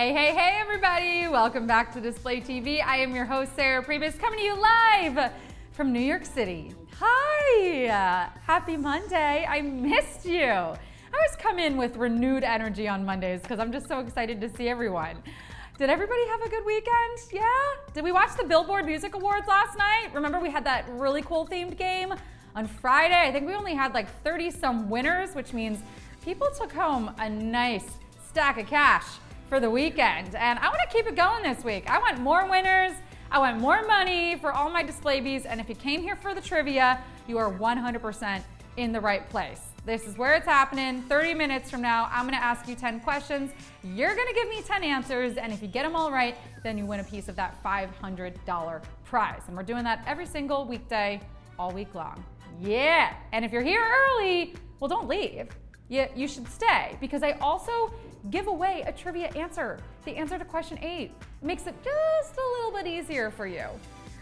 Hey, everybody. Welcome back to Display TV. I am your host, Sarah Pribis, coming to you live from New York City. Hi, happy Monday. I missed you. I always come in with renewed energy on Mondays because I'm just so excited to see everyone. Did everybody have a good weekend? Yeah? Did we watch the Billboard Music Awards last night? Remember we had that really cool themed game on Friday? I think we only had like 30 some winners, which means people took home a nice stack of cash for the weekend. And I want to keep it going this week. I want more winners. I want more money for all my display bees. And if you came here for the trivia, you are 100% in the right place. This is where it's happening. 30 minutes from now, I'm going to ask you 10 questions. You're going to give me 10 answers. And if you get them all right, then you win a piece of that $500 prize. And we're doing that every single weekday, all week long. Yeah. And if you're here early, well, don't leave. You should stay, because I also give away a trivia answer, the answer to question 8. It makes it just a little bit easier for you.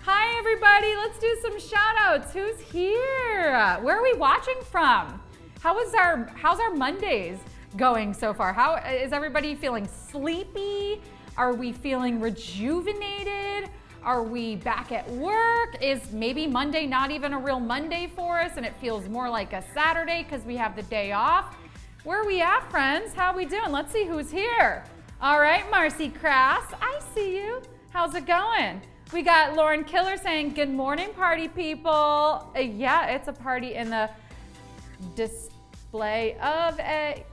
Hi, everybody. Let's do some shout outs. Who's here? Where are we watching from? How's our Mondays going so far? How is everybody feeling? Sleepy? Are we feeling rejuvenated? Are we back at work? Is maybe Monday not even a real Monday for us and it feels more like a Saturday because we have the day off? Where are we at, friends? How are we doing? Let's see who's here. All right, Marcy Crass, I see you. How's it going? We got Lauren Killer saying, good morning, party people. Yeah, it's a party in the display of a...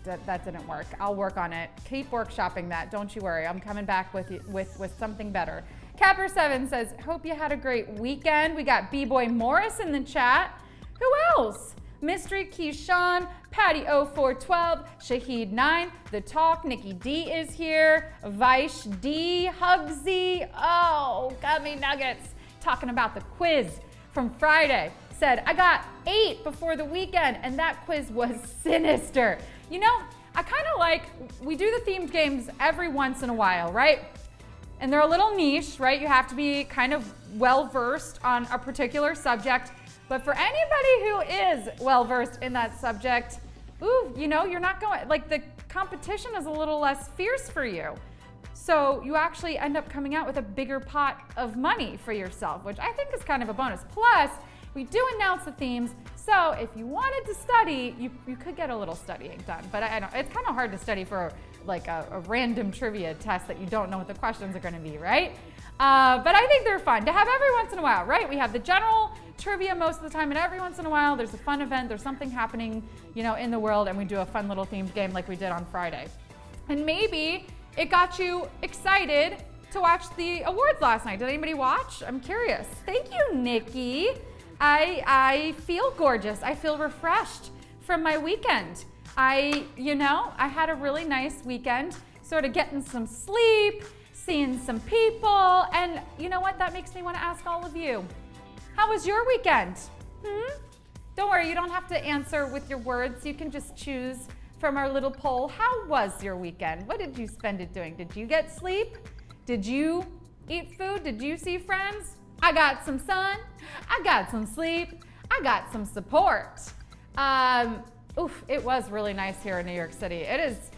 That didn't work. I'll work on it. Keep workshopping that. Don't you worry. I'm coming back with you with something better. Capper7 says, hope you had a great weekend. We got B-Boy Morris in the chat. Who else? Mystery Keyshawn, Patty0412, Shahid9, The Talk, Nikki D is here, Vaish D, Hugsy, oh, Gummy Nuggets, talking about the quiz from Friday. Said, I got 8 before the weekend, and that quiz was sinister. You know, I kind of like, we do the themed games every once in a while, right? And they're a little niche, right? You have to be kind of well-versed on a particular subject. But for anybody who is well-versed in that subject, ooh, you know, you're not going, like the competition is a little less fierce for you. So you actually end up coming out with a bigger pot of money for yourself, which I think is kind of a bonus. Plus, we do announce the themes, so if you wanted to study, you could get a little studying done. But I don't, it's kind of hard to study for like a random trivia test that you don't know what the questions are going to be, right? But I think they're fun to have every once in a while, right? We have the general trivia most of the time, and every once in a while there's a fun event, there's something happening, you know, in the world, and we do a fun little themed game like we did on Friday. And maybe it got you excited to watch the awards last night. Did anybody watch? I'm curious. Thank you, Nikki. I feel gorgeous. I feel refreshed from my weekend. I had a really nice weekend, sort of getting some sleep, seeing some people, and you know what? That makes me want to ask all of you, how was your weekend? Don't worry, you don't have to answer with your words. You can just choose from our little poll. How was your weekend? What did you spend it doing? Did you get sleep? Did you eat food? Did you see friends? I got some sun. I got some sleep. I got some support. It was really nice here in New York City. It is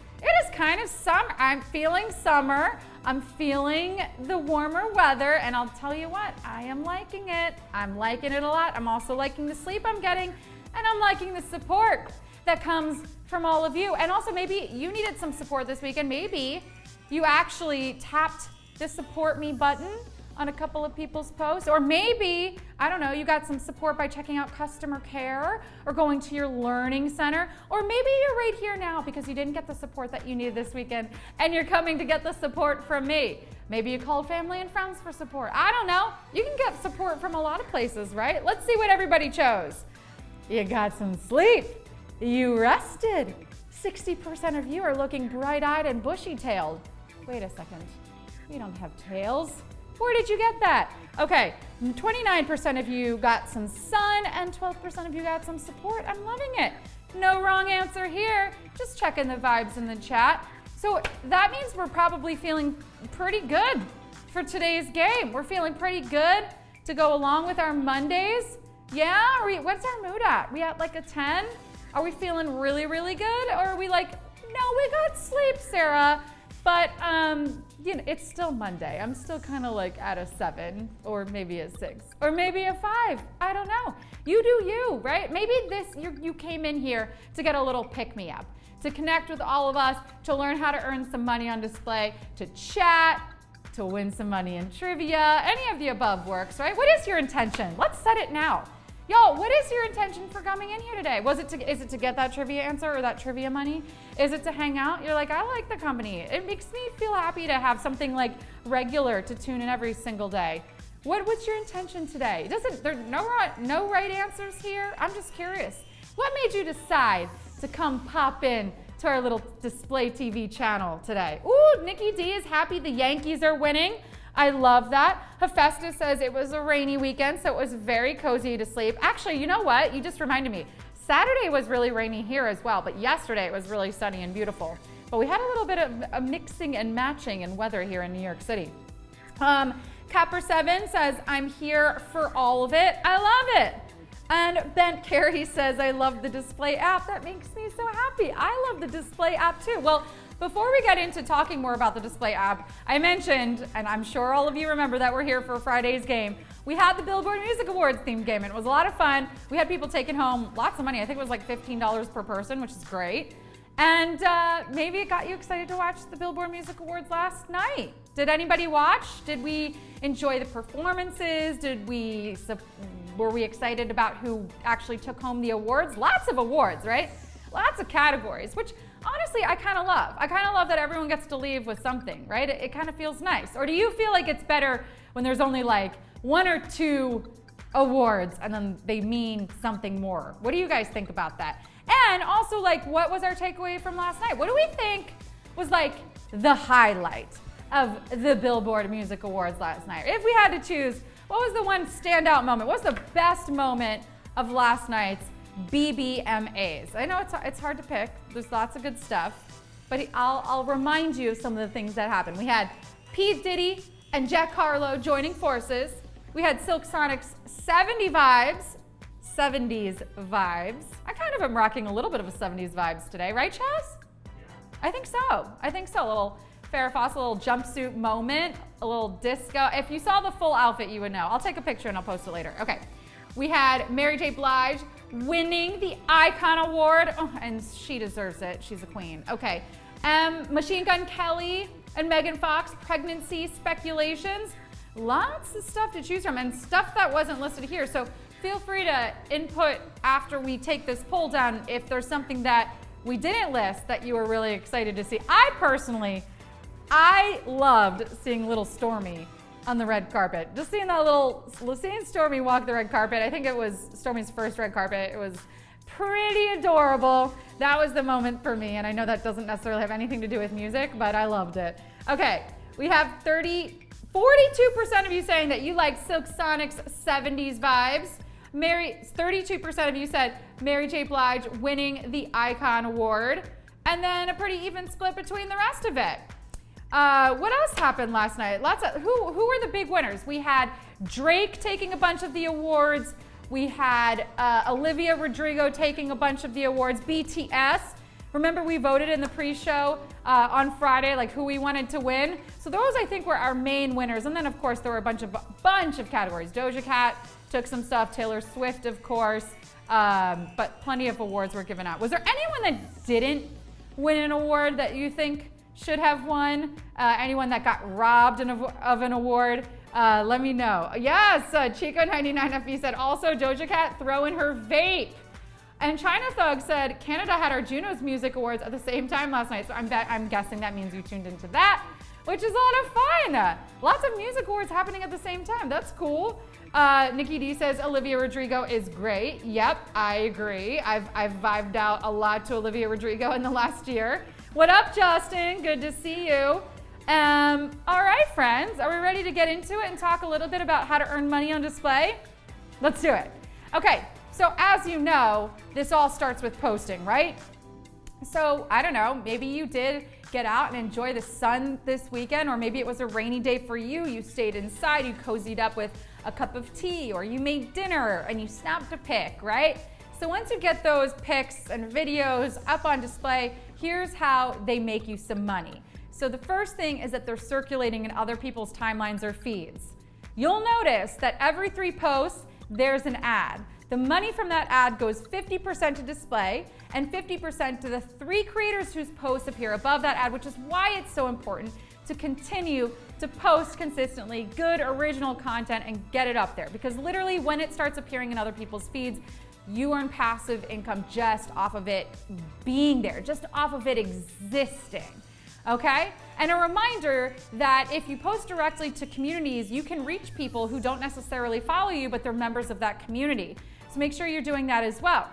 kind of summer. I'm feeling summer. I'm feeling the warmer weather, and I'll tell you what, I am liking it. I'm liking it a lot. I'm also liking the sleep I'm getting, and I'm liking the support that comes from all of you. And also maybe you needed some support this weekend. Maybe you actually tapped the support me button on a couple of people's posts, or maybe, I don't know, you got some support by checking out customer care or going to your learning center, or maybe you're right here now because you didn't get the support that you needed this weekend and you're coming to get the support from me. Maybe you called family and friends for support. I don't know. You can get support from a lot of places, right? Let's see what everybody chose. You got some sleep. You rested. 60% of you are looking bright-eyed and bushy-tailed. Wait a second. We don't have tails. Where did you get that? Okay, 29% of you got some sun and 12% of you got some support. I'm loving it. No wrong answer here. Just checking the vibes in the chat. So that means we're probably feeling pretty good for today's game. We're feeling pretty good to go along with our Mondays. Yeah, what's our mood at? We at like a 10? Are we feeling really, really good? Or are we like, no, we got sleep, Sarah. But, you know, it's still Monday. I'm still kind of like at a 7 or maybe a 6 or maybe a 5. I don't know. You do you, right? Maybe you came in here to get a little pick-me-up, to connect with all of us, to learn how to earn some money on display, to chat, to win some money in trivia. Any of the above works, right? What is your intention? Let's set it now. Y'all, what is your intention for coming in here today? Is it to get that trivia answer or that trivia money? Is it to hang out? You're like, I like the company. It makes me feel happy to have something like regular to tune in every single day. What's your intention today? There are no right answers here. I'm just curious. What made you decide to come pop in to our little display TV channel today? Ooh, Nikki D is happy the Yankees are winning. I love that. Hephaestus says it was a rainy weekend, so it was very cozy to sleep. Actually, you know what? You just reminded me. Saturday was really rainy here as well, but yesterday it was really sunny and beautiful. But we had a little bit of a mixing and matching in weather here in New York City. Capper7 says, I'm here for all of it. I love it. And Bent Carey says, I love the display app. That makes me so happy. I love the display app too. Well, before we get into talking more about the display app, I mentioned, and I'm sure all of you remember that we're here for Friday's game. We had the Billboard Music Awards themed game, and it was a lot of fun. We had people taking home lots of money. I think it was like $15 per person, which is great. And maybe it got you excited to watch the Billboard Music Awards last night. Did anybody watch? Did we enjoy the performances? Were we excited about who actually took home the awards? Lots of awards, right? Lots of categories, which honestly, I kind of love. I kind of love that everyone gets to leave with something, right? It kind of feels nice. Or do you feel like it's better when there's only like 1 or 2 awards and then they mean something more? What do you guys think about that? And also, like, what was our takeaway from last night? What do we think was like the highlight of the Billboard Music Awards last night? If we had to choose, what was the one standout moment? What was the best moment of last night's BBMAs? I know it's hard to pick. There's lots of good stuff, but I'll remind you of some of the things that happened. We had P. Diddy and Jack Harlow joining forces. We had Silk Sonic's 70s vibes. I kind of am rocking a little bit of a 70s vibes today, right, Chaz? I think so. A little Farrah Fawcett, a little jumpsuit moment, a little disco. If you saw the full outfit, you would know. I'll take a picture and I'll post it later. Okay. We had Mary J. Blige winning the Icon Award, and she deserves it. She's a queen. Okay. Machine Gun Kelly and Megan Fox, pregnancy speculations. Lots of stuff to choose from and stuff that wasn't listed here. So feel free to input after we take this poll down if there's something that we didn't list that you were really excited to see. I loved seeing little Stormy on the red carpet. Just seeing Stormy walk the red carpet. I think it was Stormy's first red carpet. It was pretty adorable. That was the moment for me, and I know that doesn't necessarily have anything to do with music, but I loved it. Okay, we have 42% of you saying that you like Silk Sonic's 70s vibes. 32% of you said Mary J. Blige winning the Icon Award, and then a pretty even split between the rest of it. What else happened last night? Who were the big winners? We had Drake taking a bunch of the awards. We had Olivia Rodrigo taking a bunch of the awards. BTS. Remember, we voted in the pre-show on Friday, like who we wanted to win. So those, I think, were our main winners. And then, of course, there were a bunch of categories. Doja Cat took some stuff. Taylor Swift, of course. But plenty of awards were given out. Was there anyone that didn't win an award that you think should have won? Anyone that got robbed of an award? Let me know. Yes, Chico99FB said also Doja Cat throw in her vape. And China Thug said Canada had our Juno's Music Awards at the same time last night. So I'm guessing that means you tuned into that, which is a lot of fun. Lots of music awards happening at the same time. That's cool. Nikki D says Olivia Rodrigo is great. Yep, I agree. I've vibed out a lot to Olivia Rodrigo in the last year. What up, Justin? Good to see you. All right, friends, are we ready to get into it and talk a little bit about how to earn money on display? Let's do it. Okay, so as you know, this all starts with posting, right? So I don't know, maybe you did get out and enjoy the sun this weekend, or maybe it was a rainy day for you. You stayed inside, you cozied up with a cup of tea, or you made dinner and you snapped a pic, right? So once you get those pics and videos up on display, here's how they make you some money. So the first thing is that they're circulating in other people's timelines or feeds. You'll notice that every 3 posts, there's an ad. The money from that ad goes 50% to display and 50% to the 3 creators whose posts appear above that ad, which is why it's so important to continue to post consistently good original content and get it up there. Because literally when it starts appearing in other people's feeds, you earn passive income just off of it being there, just off of it existing. Okay? And a reminder that if you post directly to communities, you can reach people who don't necessarily follow you, but they're members of that community. So make sure you're doing that as well.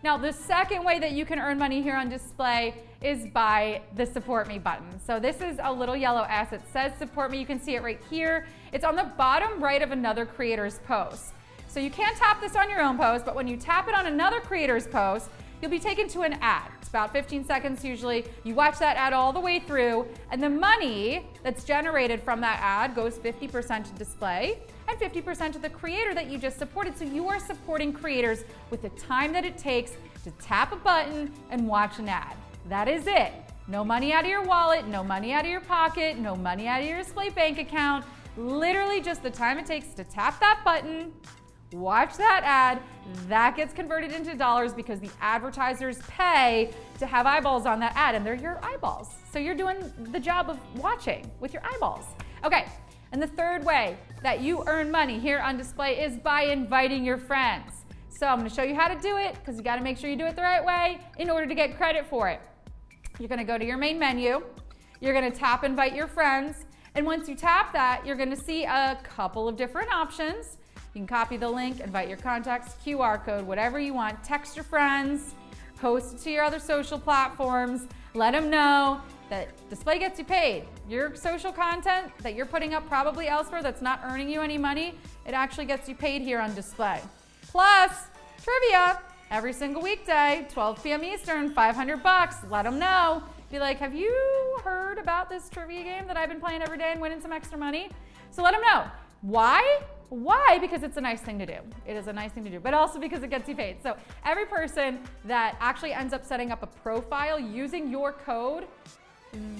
Now, the second way that you can earn money here on display is by the Support Me button. So this is a little yellow S. It says Support Me. You can see it right here. It's on the bottom right of another creator's post. So you can't tap this on your own post, but when you tap it on another creator's post, you'll be taken to an ad. It's about 15 seconds usually. You watch that ad all the way through, and the money that's generated from that ad goes 50% to display and 50% to the creator that you just supported. So you are supporting creators with the time that it takes to tap a button and watch an ad. That is it. No money out of your wallet, no money out of your pocket, no money out of your display bank account. Literally just the time it takes to tap that button, watch that ad, that gets converted into dollars because the advertisers pay to have eyeballs on that ad, and they're your eyeballs. So you're doing the job of watching with your eyeballs. Okay, and the third way that you earn money here on display is by inviting your friends. So I'm gonna show you how to do it because you gotta make sure you do it the right way in order to get credit for it. You're gonna go to your main menu, you're gonna tap Invite Your Friends, and once you tap that, you're gonna see a couple of different options. You can copy the link, invite your contacts, QR code, whatever you want, text your friends, post it to your other social platforms, let them know that display gets you paid. Your social content that you're putting up probably elsewhere that's not earning you any money, it actually gets you paid here on display. Plus, trivia, every single weekday, 12 p.m. Eastern, $500, let them know. Be like, have you heard about this trivia game that I've been playing every day and winning some extra money? So let them know. Why? Why? Because it's a nice thing to do. It is a nice thing to do, but also because it gets you paid. So every person that actually ends up setting up a profile using your code,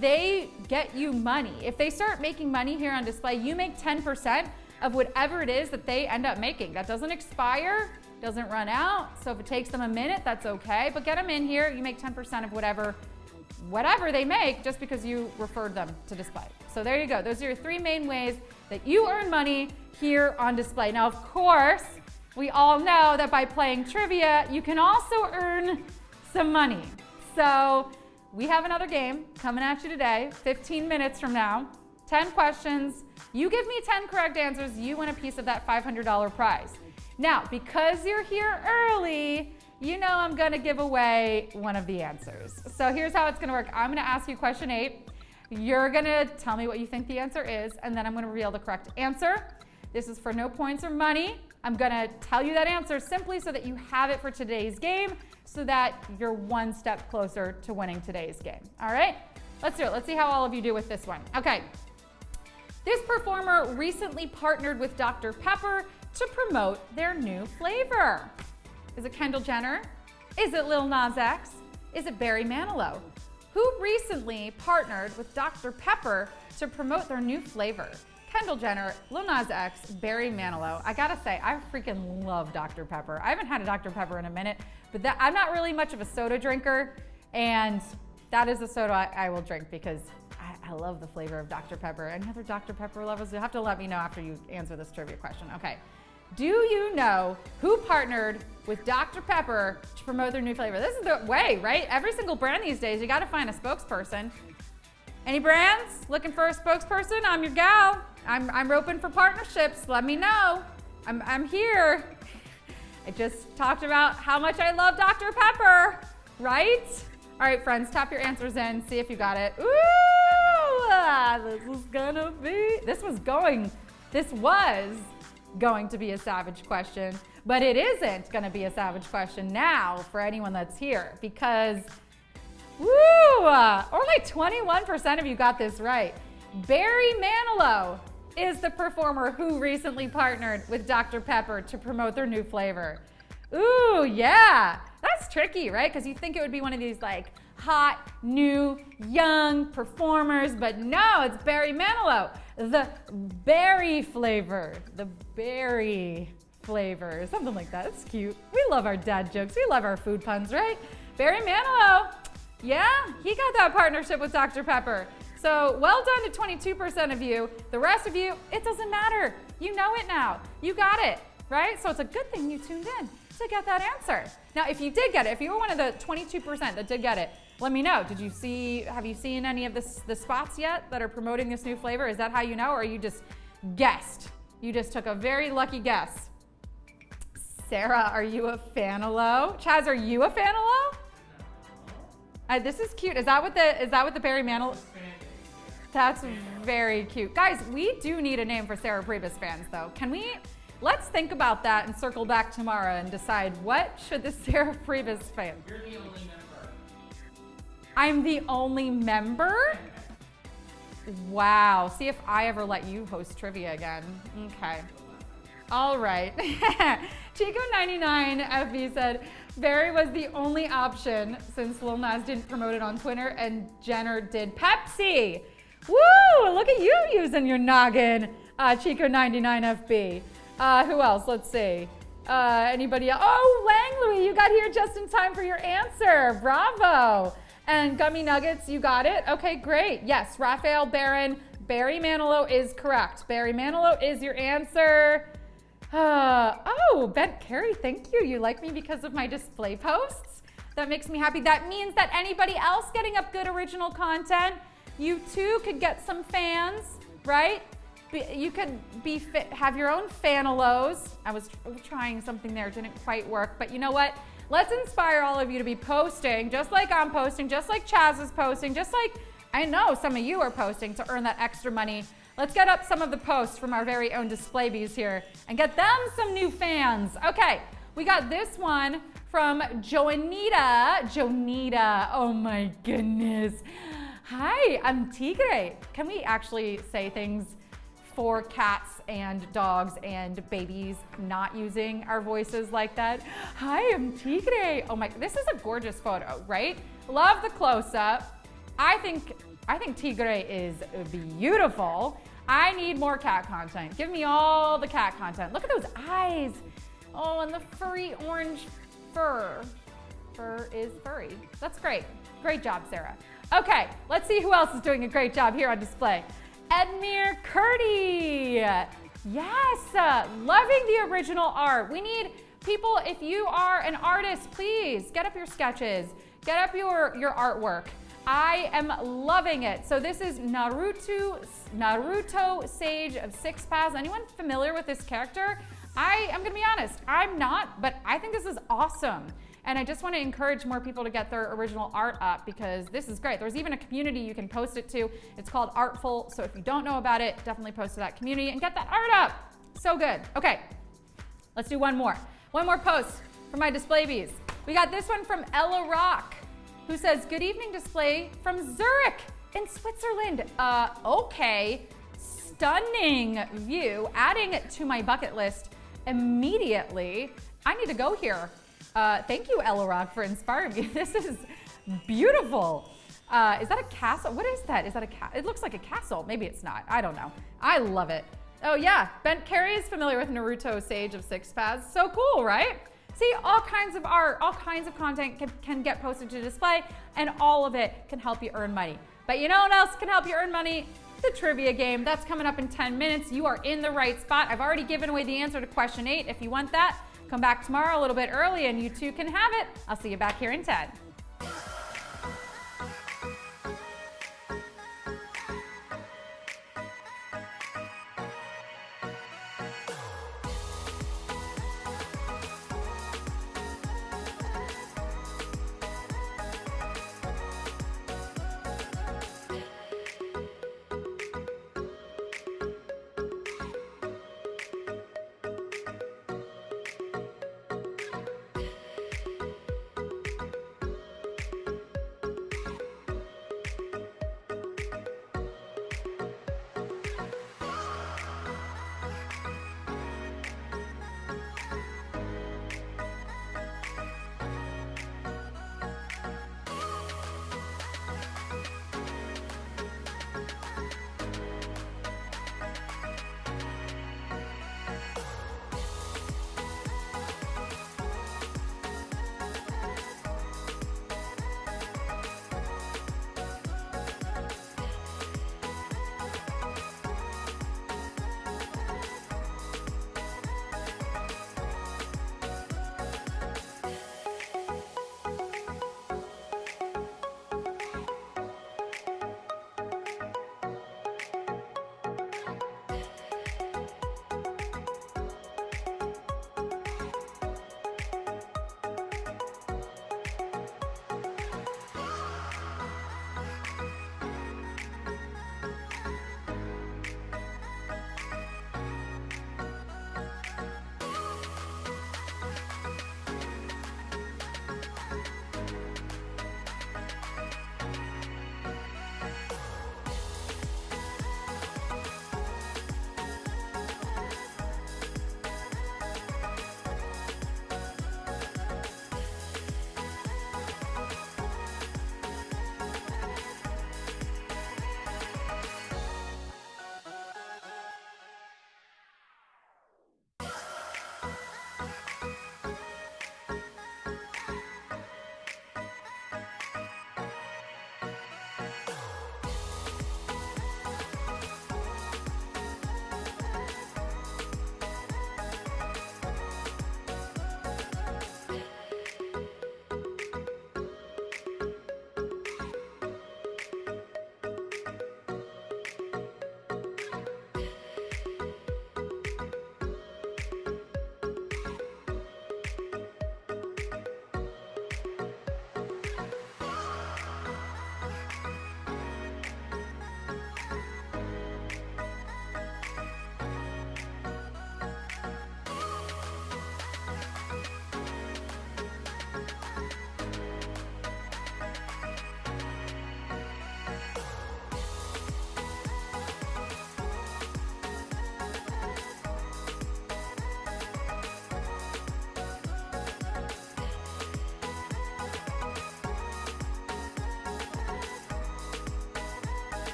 they get you money. If they start making money here on display, you make 10% of whatever it is that they end up making. That doesn't expire, doesn't run out. So if it takes them a minute, that's okay. But get them in here, you make 10% of whatever they make just because you referred them to display. So there you go. Those are your 3 main ways that you earn money here on display. Now, of course, we all know that by playing trivia, you can also earn some money. So we have another game coming at you today, 15 minutes from now, 10 questions. You give me 10 correct answers, you win a piece of that $500 prize. Now, because you're here early, you know I'm gonna give away one of the answers. So here's how it's gonna work. I'm gonna ask you question 8. You're gonna tell me what you think the answer is, and then I'm gonna reveal the correct answer. This is for no points or money. I'm gonna tell you that answer simply so that you have it for today's game, so that you're one step closer to winning today's game. All right, let's do it. Let's see how all of you do with this one. Okay, this performer recently partnered with Dr. Pepper to promote their new flavor. Is it Kendall Jenner? Is it Lil Nas X? Is it Barry Manilow? Who recently partnered with Dr. Pepper to promote their new flavor? Kendall Jenner, Lil Nas X, Barry Manilow. I gotta say, I freaking love Dr. Pepper. I haven't had a Dr. Pepper in a minute, but I'm not really much of a soda drinker, and that is a soda I will drink because I love the flavor of Dr. Pepper. Any other Dr. Pepper lovers? You'll have to let me know after you answer this trivia question. Okay. Do you know who partnered with Dr. Pepper to promote their new flavor? This is the way, right? Every single brand these days, you gotta find a spokesperson. Any brands looking for a spokesperson? I'm your gal. I'm roping for partnerships. Let me know. I'm here. I just talked about how much I love Dr. Pepper, right? All right, friends, tap your answers in. See if you got it. Ooh, this was going to be a savage question, but it isn't going to be a savage question now for anyone that's here because, only 21% of you got this right. Barry Manilow is the performer who recently partnered with Dr. Pepper to promote their new flavor. Ooh, yeah, that's tricky, right? Because you think it would be one of these like hot, new, young performers, but no, it's Barry Manilow. The berry flavor, something like that. It's cute. We love our dad jokes. We love our food puns, right? Barry Manilow, yeah, he got that partnership with Dr. Pepper. So well done to 22% of you. The rest of you, it doesn't matter. You know it now. You got it, right? So it's a good thing you tuned in to get that answer. Now, if you did get it, if you were one of the 22% that did get it, let me know. Have you seen any of the spots yet that are promoting this new flavor? Is that how you know, or you just guessed? You just took a very lucky guess. Sarah, are you a Fanalo? Chaz, are you a Fanalo? This is cute. Is that what the Barry Manilow? That's very cute. Guys, we do need a name for Sarah Pribis fans, though. Let's think about that and circle back tomorrow and decide what should the Sarah Pribis fans. You're the only member. I'm the only member? Wow. See if I ever let you host trivia again. Okay. All right. Chico99FB said, Barry was the only option since Lil Nas didn't promote it on Twitter and Jenner did Pepsi. Woo! Look at you using your noggin, Chico99FB. Who else? Let's see. Anybody else? Oh, Lang Louie, you got here just in time for your answer. Bravo. And Gummy Nuggets, you got it? Okay, great. Yes, Raphael Barron, Barry Manilow is correct. Barry Manilow is your answer. Oh, Bent Carey, thank you. You like me because of my display posts? That makes me happy. That means that anybody else getting up good original content, you too could get some fans, right? You could have your own Fanalos. I was trying something there, it didn't quite work, but you know what? Let's inspire all of you to be posting, just like I'm posting, just like Chaz is posting, just like I know some of you are posting to earn that extra money. Let's get up some of the posts from our very own display bees here and get them some new fans. Okay, we got this one from Joanita. Oh my goodness. Hi, I'm Tigre. Can we actually say things for cats and dogs and babies, not using our voices like that? Hi, I'm Tigre. Oh my, this is a gorgeous photo, right? Love the close-up. I think Tigre is beautiful. I need more cat content. Give me all the cat content. Look at those eyes. Oh, and the furry orange fur. Fur is furry. That's great. Great job, Sarah. Okay, let's see who else is doing a great job here on display. Edmir Curdy. Yes, loving the original art. We need people, if you are an artist, please get up your sketches, get up your artwork. I am loving it. So this is Naruto Sage of 6 Paths. Anyone familiar with this character? I'm gonna be honest, I'm not, but I think this is awesome. And I just want to encourage more people to get their original art up because this is great. There's even a community you can post it to. It's called Artful. So if you don't know about it, definitely post to that community and get that art up. So good. Okay, let's do one more. One more post for my display bees. We got this one from Ella Rock, who says, good evening display from Zurich in Switzerland. Okay, stunning view. Adding it to my bucket list immediately. I need to go here. Thank you, Ella Rock, for inspiring me. This is beautiful. Is that a castle? What is that? Is that a castle? It looks like a castle. Maybe it's not. I don't know. I love it. Oh yeah, Bent Carey is familiar with Naruto Sage of 6 Paths. So cool, right? See, all kinds of art, all kinds of content can get posted to display, and all of it can help you earn money. But you know what else can help you earn money? The trivia game. That's coming up in 10 minutes. You are in the right spot. I've already given away the answer to question 8. If you want that, come back tomorrow a little bit early and you too can have it. I'll see you back here in 10.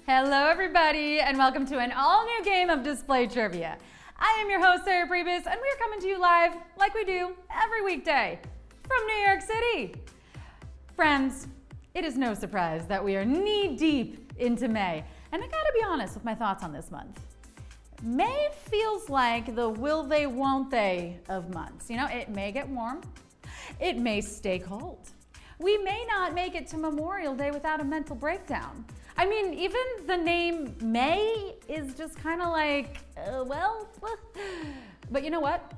Hello, everybody, and welcome to an all-new game of Display Trivia. I am your host, Sarah Pribis, and we are coming to you live, like we do every weekday, from New York City. Friends, it is no surprise that we are knee-deep into May, and I gotta be honest with my thoughts on this month. May feels like the will they, won't they of months. You know, it may get warm, it may stay cold. We may not make it to Memorial Day without a mental breakdown. I mean, even the name May is just kind of like, but you know what?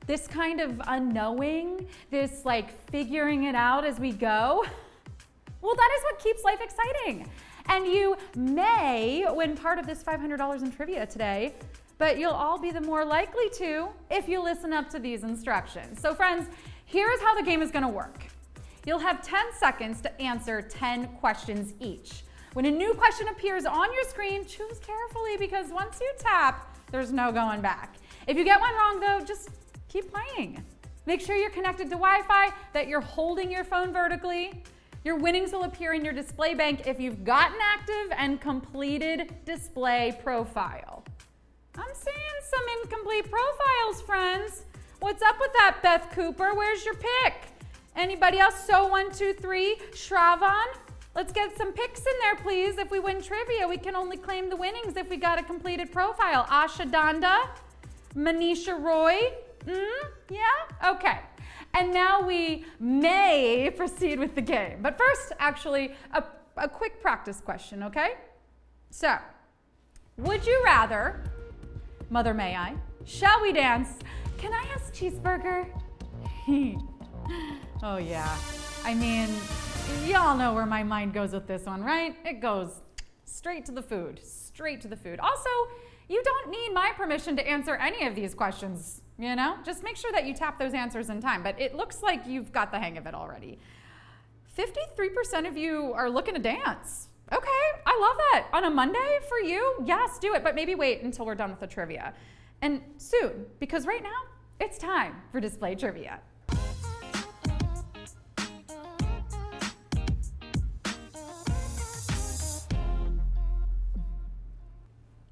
This kind of unknowing, this like figuring it out as we go, well, that is what keeps life exciting. And you may win part of this $500 in trivia today, but you'll all be the more likely to if you listen up to these instructions. So friends, here's how the game is gonna work. You'll have 10 seconds to answer 10 questions each. When a new question appears on your screen, choose carefully because once you tap, there's no going back. If you get one wrong though, just keep playing. Make sure you're connected to Wi-Fi, that you're holding your phone vertically. Your winnings will appear in your display bank if you've gotten active and completed display profile. I'm seeing some incomplete profiles, friends. What's up with that, Beth Cooper? Where's your pick? Anybody else? So 1, 2, 3, Shravan. Let's get some picks in there, please. If we win trivia, we can only claim the winnings if we got a completed profile. Asha Danda, Manisha Roy. Yeah? Okay. And now we may proceed with the game. But first, actually, a quick practice question, okay? So, would you rather, Mother May I, shall we dance, can I ask cheeseburger? Oh yeah, I mean, y'all know where my mind goes with this one, right? It goes straight to the food, straight to the food. Also, you don't need my permission to answer any of these questions, you know? Just make sure that you tap those answers in time, but it looks like you've got the hang of it already. 53% of you are looking to dance. Okay, I love that. On a Monday for you, yes, do it, but maybe wait until we're done with the trivia. And soon, because right now, it's time for Display Trivia.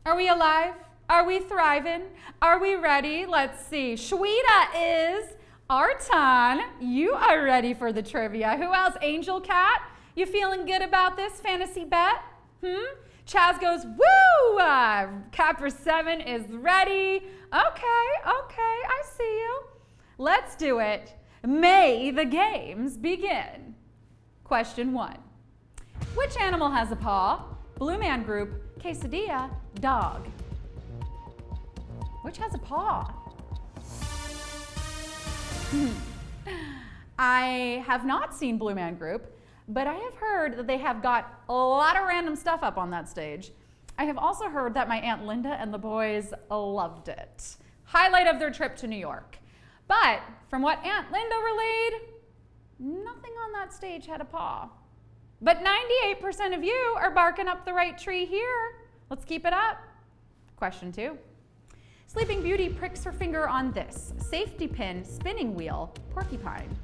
Are we alive? Are we thriving? Are we ready? Let's see. Shweta is. Artan, you are ready for the trivia. Who else? Angel Cat, you feeling good about this fantasy bet? Chaz goes, woo! Capper 7 is ready. Okay, I see you. Let's do it. May the games begin. Question 1. Which animal has a paw? Blue Man Group, quesadilla, dog. Which has a paw? I have not seen Blue Man Group, but I have heard that they have got a lot of random stuff up on that stage. I have also heard that my Aunt Linda and the boys loved it. Highlight of their trip to New York. But from what Aunt Linda relayed, nothing on that stage had a paw. But 98% of you are barking up the right tree here. Let's keep it up. Question 2. Sleeping Beauty pricks her finger on this. Safety pin, spinning wheel, porcupine.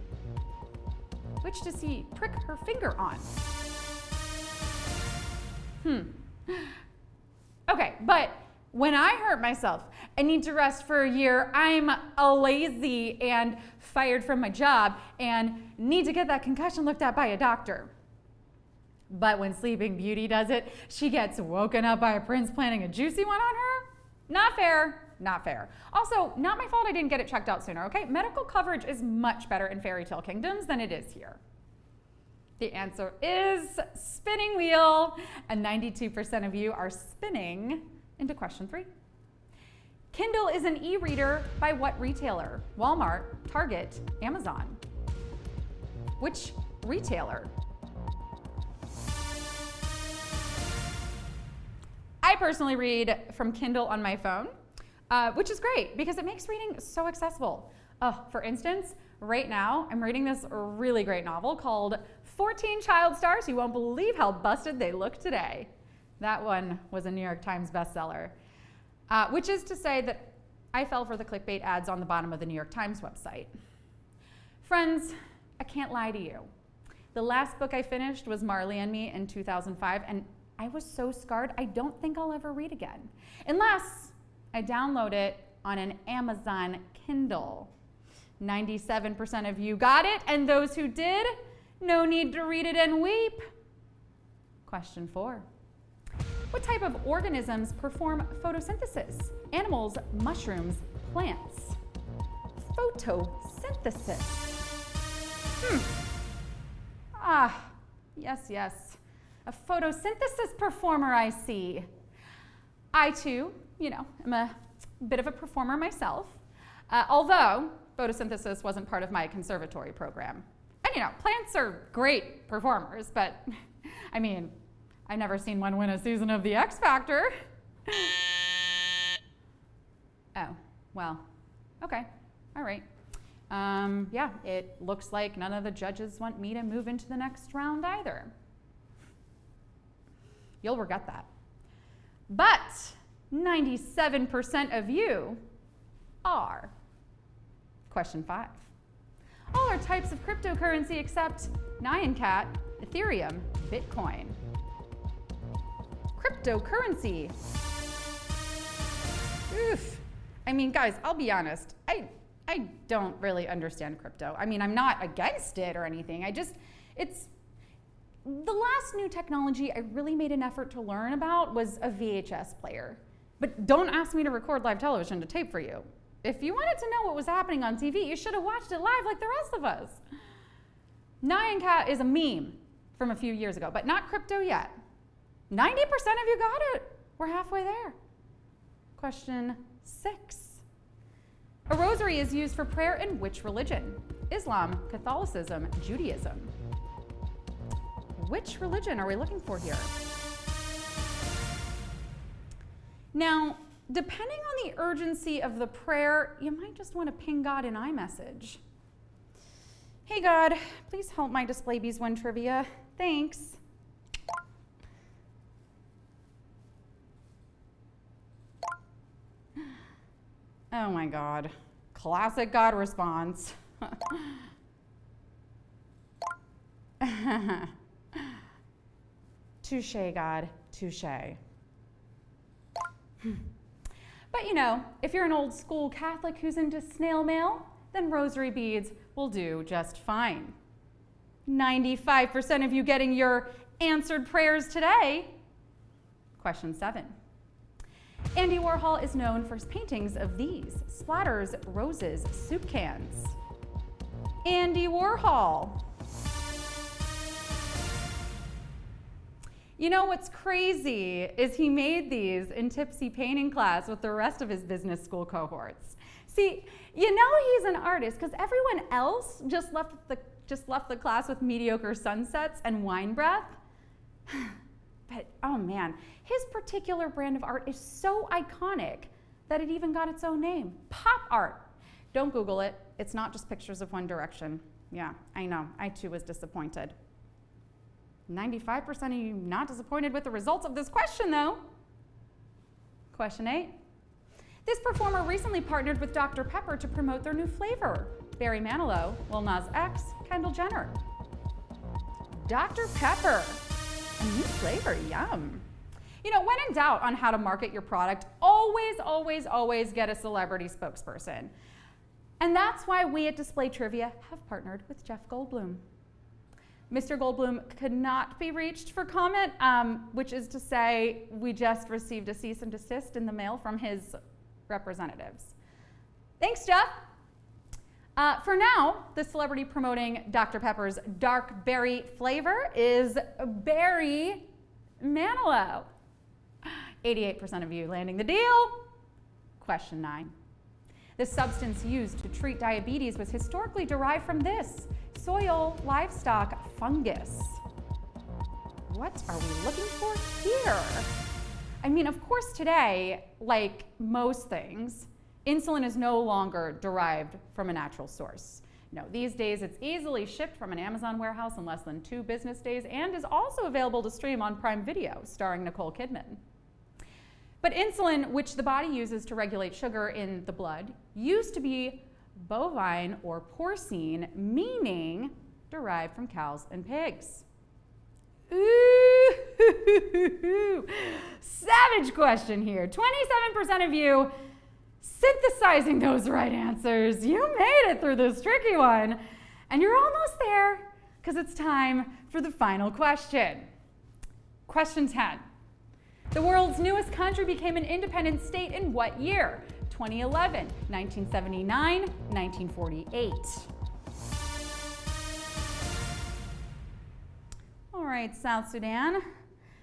Which does he prick her finger on? Okay, but when I hurt myself and need to rest for a year, I'm lazy and fired from my job and need to get that concussion looked at by a doctor. But when Sleeping Beauty does it, she gets woken up by a prince planting a juicy one on her? Not fair, not fair. Also, not my fault I didn't get it checked out sooner, okay? Medical coverage is much better in fairy tale kingdoms than it is here. The answer is spinning wheel, and 92% of you are spinning into question 3. Kindle is an e-reader by what retailer? Walmart, Target, Amazon. Which retailer? I personally read from Kindle on my phone, which is great because it makes reading so accessible. For instance, right now I'm reading this really great novel called 14 Child Stars. You won't believe how busted they look today. That one was a New York Times bestseller, which is to say that I fell for the clickbait ads on the bottom of the New York Times website. Friends, I can't lie to you. The last book I finished was Marley and Me in 2005, and I was so scarred, I don't think I'll ever read again. Unless I download it on an Amazon Kindle. 97% of you got it, and those who did, no need to read it and weep. Question 4. What type of organisms perform photosynthesis? Animals, mushrooms, plants. Photosynthesis. Yes. A photosynthesis performer, I see. I too, am a bit of a performer myself, although photosynthesis wasn't part of my conservatory program. And plants are great performers, but I've never seen one win a season of The X Factor. Oh, well, okay, all right. Yeah, it looks like none of the judges want me to move into the next round either. You'll regret that. But 97% of you are. Question 5. All are types of cryptocurrency except Nyan Cat, Ethereum, Bitcoin. Cryptocurrency. Oof. Guys, I'll be honest. I don't really understand crypto. I'm not against it or anything. It's the last new technology I really made an effort to learn about was a VHS player. But don't ask me to record live television to tape for you. If you wanted to know what was happening on TV, you should have watched it live like the rest of us. Nyan Cat is a meme from a few years ago, but not crypto yet. 90% of you got it. We're halfway there. Question 6. A rosary is used for prayer in which religion? Islam, Catholicism, Judaism. Which religion are we looking for here? Now, depending on the urgency of the prayer, you might just want to ping God in iMessage. Hey God, please help my Display Bees win trivia. Thanks. Oh my God. Classic God response. Touche, God, touche. But if you're an old school Catholic who's into snail mail, then rosary beads will do just fine. 95% of you getting your answered prayers today. Question 7. Andy Warhol is known for his paintings of these: splatters, roses, soup cans. Andy Warhol. What's crazy is he made these in Tipsy painting class with the rest of his business school cohorts. See, he's an artist because everyone else just left the class with mediocre sunsets and wine breath. But oh man, his particular brand of art is so iconic that it even got its own name, pop art. Don't Google it. It's not just pictures of One Direction. Yeah, I know. I too was disappointed. 95% of you not disappointed with the results of this question, though. Question 8. This performer recently partnered with Dr. Pepper to promote their new flavor. Barry Manilow, Lil Nas X, Kendall Jenner. Dr. Pepper, a new flavor, yum. When in doubt on how to market your product, always get a celebrity spokesperson. And that's why we at Display Trivia have partnered with Jeff Goldblum. Mr. Goldblum could not be reached for comment, which is to say we just received a cease and desist in the mail from his representatives. Thanks, Jeff. For now, the celebrity promoting Dr. Pepper's dark berry flavor is Barry Manilow. 88% of you landing the deal. Question 9. The substance used to treat diabetes was historically derived from this: soil, livestock, fungus. What are we looking for here? Of course today, like most things, insulin is no longer derived from a natural source. No, these days it's easily shipped from an Amazon warehouse in less than 2 business days and is also available to stream on Prime Video, starring Nicole Kidman. But insulin, which the body uses to regulate sugar in the blood, used to be bovine or porcine, meaning derived from cows and pigs. Ooh, Savage question here. 27% of you synthesizing those right answers. You made it through this tricky one. And you're almost there because it's time for the final question. Question 10. The world's newest country became an independent state in what year? 2011, 1979, 1948. All right, South Sudan.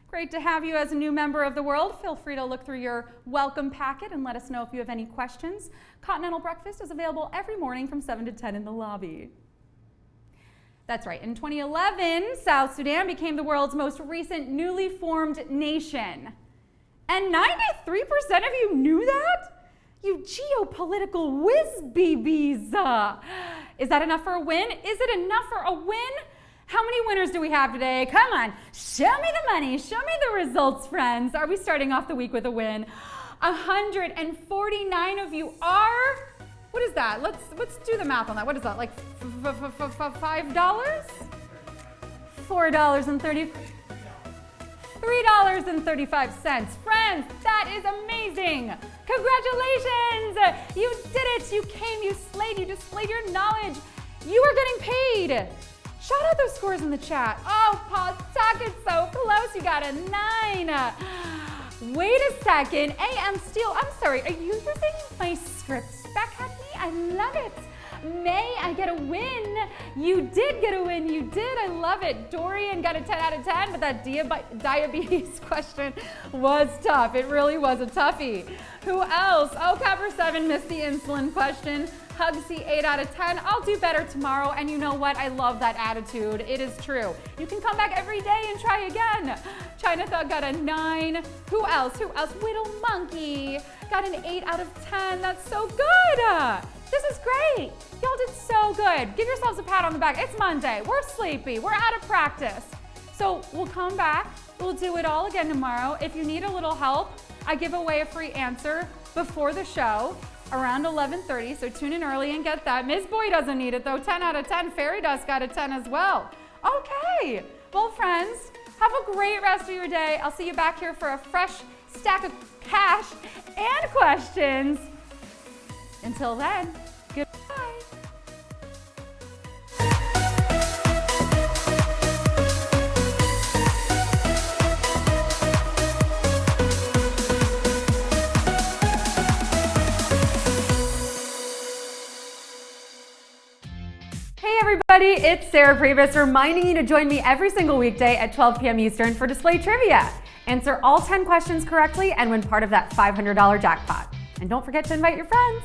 Great to have you as a new member of the world. Feel free to look through your welcome packet and let us know if you have any questions. Continental breakfast is available every morning from 7 to 10 in the lobby. That's right. In 2011, South Sudan became the world's most recent newly formed nation. And 93% of you knew that? You geopolitical whiz-BBs. Is that enough for a win? Is it enough for a win? How many winners do we have today? Come on, show me the money, show me the results, friends. Are we starting off the week with a win? 149 of you are. What is that? Let's do the math on that. What is that? Like $5? $4.30. $3.35. Friends, that is amazing. Congratulations. You did it. You came, you slayed, you displayed your knowledge. You are getting paid. Shout out those scores in the chat. Oh, Paul Tuck, it's so close. You got a 9. Wait a second. AM Steel, I'm sorry. Are you using my scripts back at me? I love it. May I get a win? You did get a win. You did. I love it. Dorian got a 10 out of 10, but that diabetes question was tough. It really was a toughie. Who else? Oh, Copper 7 missed the insulin question. Hugsy 8 out of 10. I'll do better tomorrow. And you know what? I love that attitude. It is true. You can come back every day and try again. China Thug got a 9. Who else? Whittle Monkey got an 8 out of 10. That's so good. This is great. Y'all did so good. Give yourselves a pat on the back. It's Monday. We're sleepy. We're out of practice. So we'll come back. We'll do it all again tomorrow. If you need a little help, I give away a free answer before the show around 11:30. So tune in early and get that. Ms. Boy doesn't need it though. 10 out of 10. Fairy Dust got a 10 as well. Okay. Well, friends, have a great rest of your day. I'll see you back here for a fresh stack of cash and questions. Until then, goodbye. Hey everybody, it's Sarah Pribis reminding you to join me every single weekday at 12 p.m. Eastern for Display Trivia. Answer all 10 questions correctly and win part of that $500 jackpot. And don't forget to invite your friends.